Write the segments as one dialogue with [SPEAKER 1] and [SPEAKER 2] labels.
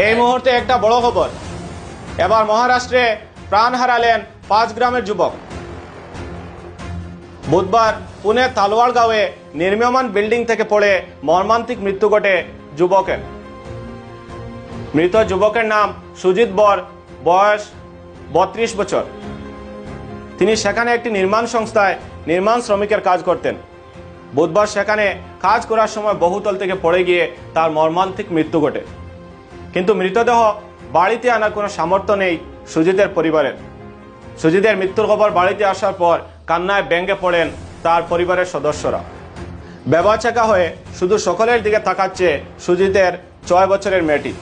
[SPEAKER 1] এই মুহূর্তে একটা বড় খবর। এবার মহারাষ্ট্রে প্রাণ হারালেন 5 গ্রামের যুবক। বুধবার পুনে তালওয়াড়গাঁওয়ে নির্মীয়মান বিল্ডিং থেকে পড়ে মর্মান্তিক মৃত্যু ঘটে যুবকের। মৃত যুবকের নাম সুজিত বর, বয়স 32 বছর। তিনি সেখানে একটি নির্মাণ সংস্থায় নির্মাণ শ্রমিকের কাজ করতেন। বুধবার সেখানে কাজ করার সময় বহুতল থেকে পড়ে গিয়ে তার মর্মান্তিক মৃত্যু ঘটে। কিন্তু মৃতদেহ বাড়িতে আনার কোনো সামর্থ্য নেই সুজিতের পরিবারের। সুজিতের মৃত্যুর খবর বাড়িতে আসার পর কান্নায় ব্যঙ্গে পড়েন তার পরিবারের সদস্যরা। বেবাচাকা হয়ে শুধু সকলের দিকে তাকাচ্ছে সুজিতের 6 বছরের মেয়েটি।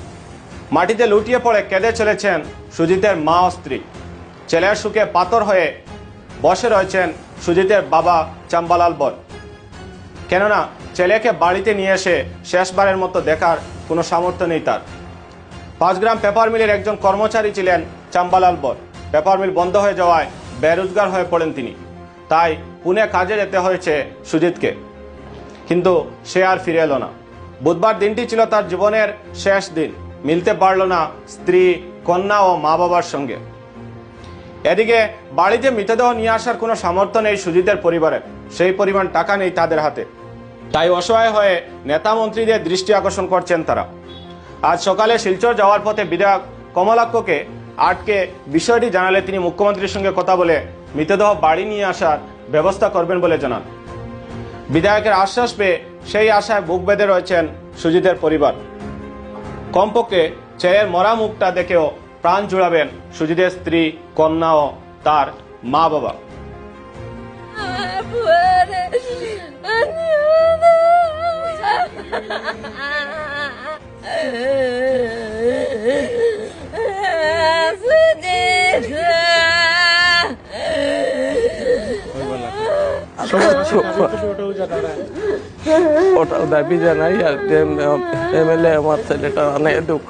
[SPEAKER 1] মাটিতে লুটিয়ে পড়ে কেঁদে চলেছেন সুজিতের মা ও স্ত্রী। ছেলের সুখে পাথর হয়ে বসে রয়েছেন সুজিতের বাবা চাম্বালাল বর। কেননা ছেলেকে বাড়িতে নিয়ে এসে শেষবারের মতো দেখার কোনো সামর্থ্য নেই তার। 5 গ্রাম পেপার মিলের একজন কর্মচারী ছিলেন চাম্বালাল বর। পেপার মিল বন্ধ হয়ে যাওয়ায় বেরোজগার হয়ে পড়েন তিনি। তাই পুনে কাজে যেতে হয়েছে সুজিতকে, কিন্তু সে আর ফিরে এলো না। বুধবার দিনটি ছিল তার জীবনের শেষ দিন। মিলতে পারল না স্ত্রী, কন্যা ও মা বাবার সঙ্গে। এদিকে বাড়িতে মৃতদেহ নিয়ে আসার কোনো সামর্থ্য নেই সুজিতের পরিবারের। সেই পরিমাণ টাকা নেই তাদের হাতে। তাই অসহায় হয়ে নেতা মন্ত্রীদের দৃষ্টি আকর্ষণ করছেন তারা। আজ সকালে শিলচর যাওয়ার পথে বিধায়ক কমলাক্ষকে আটকে বিষয়টি জানালে তিনি মুখ্যমন্ত্রীর সঙ্গে কথা বলে মৃতদেহ বাড়ি নিয়ে আসার ব্যবস্থা করবেন বলে জানান। বিধায়কের আশ্বাস পেয়ে সেই আশায় বুক বেঁধে রয়েছেন সুজিতের পরিবার। কমপক্ষে ছেলের মরা মুখটা দেখেও প্রাণ জুড়াবেন সুজিতের স্ত্রী, কন্যা ও তার মা বাবা।
[SPEAKER 2] ওটাও দাবি জানাই আর এমএলএ আমার ছেলেটা অনেক দুঃখ।